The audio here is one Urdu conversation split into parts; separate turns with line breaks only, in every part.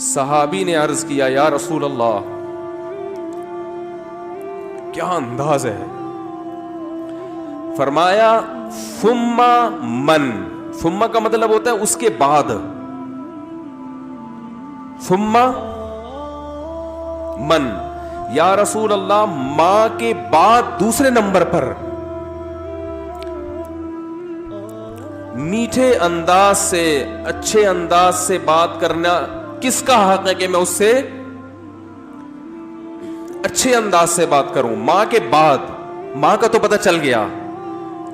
صحابی نے عرض کیا یا رسول اللہ، کیا انداز ہے؟ فرمایا ثم من، ثم کا مطلب ہوتا ہے اس کے بعد، ثم من، یا رسول اللہ ماں کے بعد دوسرے نمبر پر میٹھے انداز سے، اچھے انداز سے بات کرنا کس کا حق ہے کہ میں اس سے اچھے انداز سے بات کروں؟ ماں کے بعد، ماں کا تو پتہ چل گیا،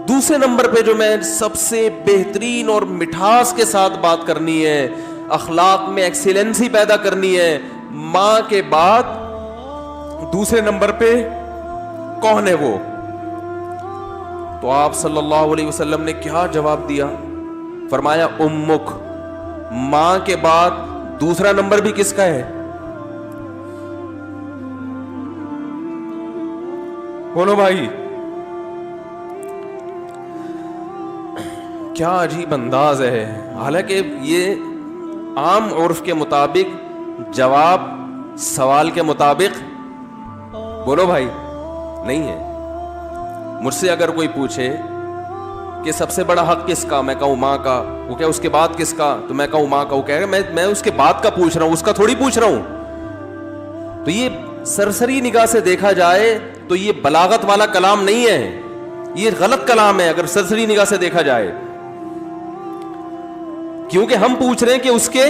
دوسرے نمبر پہ جو میں سب سے بہترین اور مٹھاس کے ساتھ بات کرنی ہے، اخلاق میں ایکسیلنسی پیدا کرنی ہے، ماں کے بعد دوسرے نمبر پہ کون ہے وہ؟ تو آپ صلی اللہ علیہ وسلم نے کیا جواب دیا؟ فرمایا امک، ماں کے بعد دوسرا نمبر بھی کس کا ہے؟ بولو بھائی، کیا عجیب انداز ہے. حالانکہ یہ عام عرف کے مطابق جواب سوال کے مطابق، بولو بھائی، نہیں ہے. مجھ سے اگر کوئی پوچھے کہ سب سے بڑا حق کس کا، میں کہوں ماں کا. وہ کہ اس کے بعد کس کا، تو میں کہوں ماں کا. وہ کہے گا میں اس کے بعد کا پوچھ رہا ہوں، اس کا تھوڑی پوچھ رہا ہوں. تو یہ سرسری نگاہ سے دیکھا جائے تو یہ بلاغت والا کلام نہیں ہے، یہ غلط کلام ہے اگر سرسری نگاہ سے دیکھا جائے. کیونکہ ہم پوچھ رہے ہیں کہ اس کے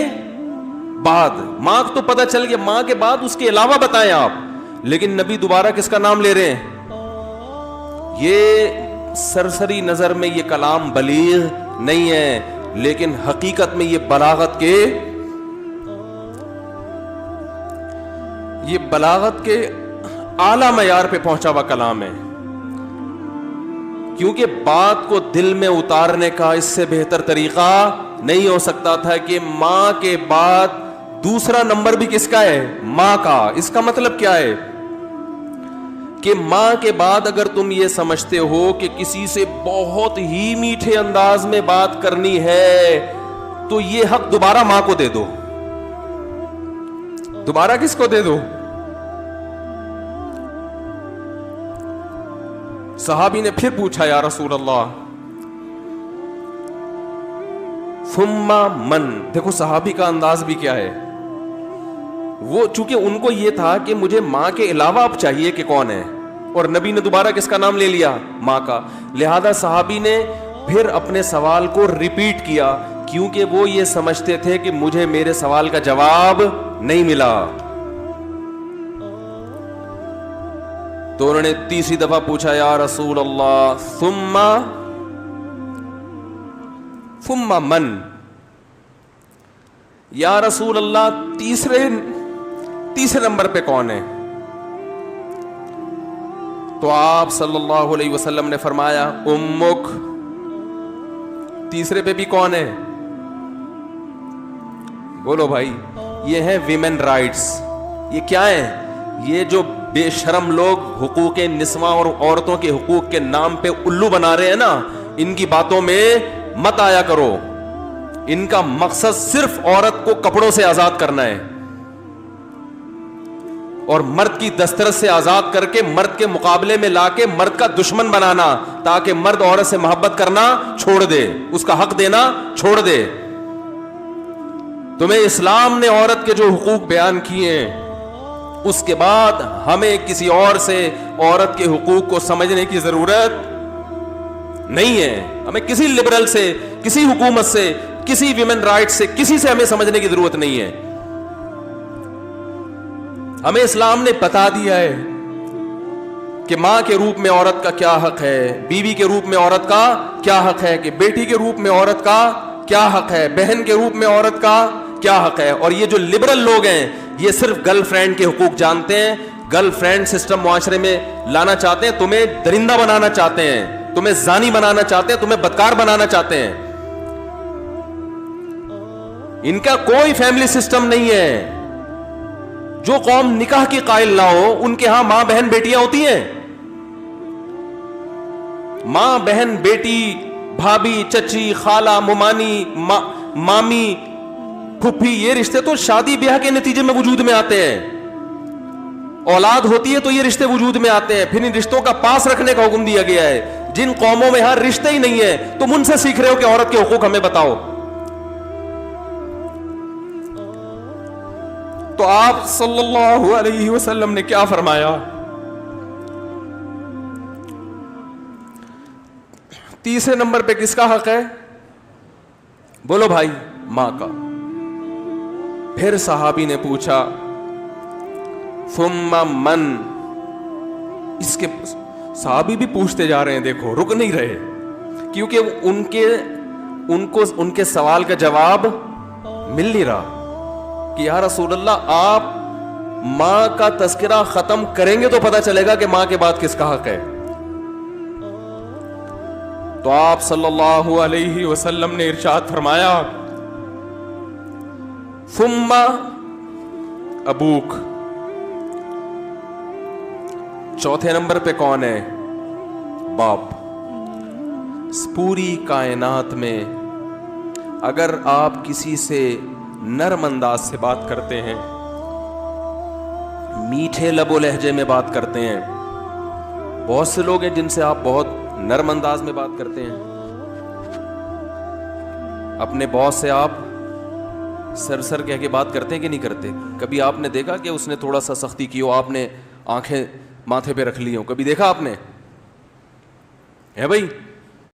بعد، ماں تو پتہ چل گیا، ماں کے بعد اس کے علاوہ بتائیں آپ. لیکن نبی دوبارہ کس کا نام لے رہے ہیں؟ یہ سرسری نظر میں یہ کلام بلیغ نہیں ہے، لیکن حقیقت میں یہ بلاغت کے اعلی معیار پہ پہنچا ہوا کلام ہے. کیونکہ بات کو دل میں اتارنے کا اس سے بہتر طریقہ نہیں ہو سکتا تھا کہ ماں کے بعد دوسرا نمبر بھی کس کا ہے؟ ماں کا. اس کا مطلب کیا ہے کہ ماں کے بعد اگر تم یہ سمجھتے ہو کہ کسی سے بہت ہی میٹھے انداز میں بات کرنی ہے تو یہ حق دوبارہ ماں کو دے دو. دوبارہ کس کو دے دو؟ صحابی نے پھر پوچھا یا رسول اللہ ثم من. دیکھو صحابی کا انداز بھی کیا ہے. وہ چونکہ ان کو یہ تھا کہ مجھے ماں کے علاوہ اب چاہیے کہ کون ہے، اور نبی نے دوبارہ کس کا نام لے لیا؟ ماں کا. لہذا صحابی نے پھر اپنے سوال کو ریپیٹ کیا، کیونکہ وہ یہ سمجھتے تھے کہ مجھے میرے سوال کا جواب نہیں ملا. تو انہوں نے تیسری دفعہ پوچھا یا رسول اللہ ثم من، یا رسول اللہ تیسرے نمبر پہ کون ہے؟ تو آپ صلی اللہ علیہ وسلم نے فرمایا امک. تیسرے پہ بھی کون ہے؟ بولو بھائی. یہ ہے ویمن رائٹس. یہ کیا ہے؟ یہ جو بے شرم لوگ حقوق نسواں اور عورتوں کے حقوق کے نام پہ الو بنا رہے ہیں نا، ان کی باتوں میں مت آیا کرو. ان کا مقصد صرف عورت کو کپڑوں سے آزاد کرنا ہے اور مرد کی دسترس سے آزاد کر کے مرد کے مقابلے میں لا کے مرد کا دشمن بنانا، تاکہ مرد عورت سے محبت کرنا چھوڑ دے، اس کا حق دینا چھوڑ دے. تمہیں اسلام نے عورت کے جو حقوق بیان کیے ہیں، اس کے بعد ہمیں کسی اور سے عورت کے حقوق کو سمجھنے کی ضرورت نہیں ہے. ہمیں کسی لبرل سے، کسی حکومت سے، کسی ویمن رائٹ سے، کسی سے ہمیں سمجھنے کی ضرورت نہیں ہے. ہمیں اسلام نے بتا دیا ہے کہ ماں کے روپ میں عورت کا کیا حق ہے، بیوی کے روپ میں عورت کا کیا حق ہے، کہ بیٹی کے روپ میں عورت کا کیا حق ہے، بہن کے روپ میں عورت کا کیا حق ہے. اور یہ جو لبرل لوگ ہیں یہ صرف گرل فرینڈ کے حقوق جانتے ہیں. گرل فرینڈ سسٹم معاشرے میں لانا چاہتے ہیں، تمہیں درندہ بنانا چاہتے ہیں، تمہیں زانی بنانا چاہتے ہیں، تمہیں بدکار بنانا چاہتے ہیں. ان کا کوئی فیملی سسٹم نہیں ہے. جو قوم نکاح کی قائل نہ ہو ان کے ہاں ماں بہن بیٹیاں ہوتی ہیں. ماں بہن بیٹی، بھابھی، چچی، خالہ، ممانی، مامی، پھپھی، یہ رشتے تو شادی بیاہ کے نتیجے میں وجود میں آتے ہیں. اولاد ہوتی ہے تو یہ رشتے وجود میں آتے ہیں. پھر ان رشتوں کا پاس رکھنے کا حکم دیا گیا ہے. جن قوموں میں ہر رشتے ہی نہیں ہے تم ان سے سیکھ رہے ہو کہ عورت کے حقوق ہمیں بتاؤ. تو آپ صلی اللہ علیہ وسلم نے کیا فرمایا؟ تیسرے نمبر پہ کس کا حق ہے؟ بولو بھائی. ماں کا. پھر صحابی نے پوچھا ثم من. اس کے صحابی بھی پوچھتے جا رہے ہیں، دیکھو رک نہیں رہے، کیونکہ ان کے سوال کا جواب مل نہیں رہا کہ یا رسول اللہ آپ ماں کا تذکرہ ختم کریں گے تو پتہ چلے گا کہ ماں کے بعد کس کا حق ہے. تو آپ صلی اللہ علیہ وسلم نے ارشاد فرمایا ثم ابوک. چوتھے نمبر پہ کون ہے؟ باپ. پوری کائنات میں اگر آپ کسی سے نرم انداز سے بات کرتے ہیں، میٹھے لب و لہجے میں بات کرتے ہیں، بہت سے لوگ ہیں جن سے آپ بہت نرم انداز میں بات کرتے ہیں. اپنے باس سے آپ سر کہہ کے بات کرتے ہیں کہ نہیں کرتے؟ کبھی آپ نے دیکھا کہ اس نے تھوڑا سا سختی کی ہو، آپ نے آنکھیں ماتھے پہ رکھ لی ہوں؟ کبھی دیکھا آپ نے؟ ہے بھائی؟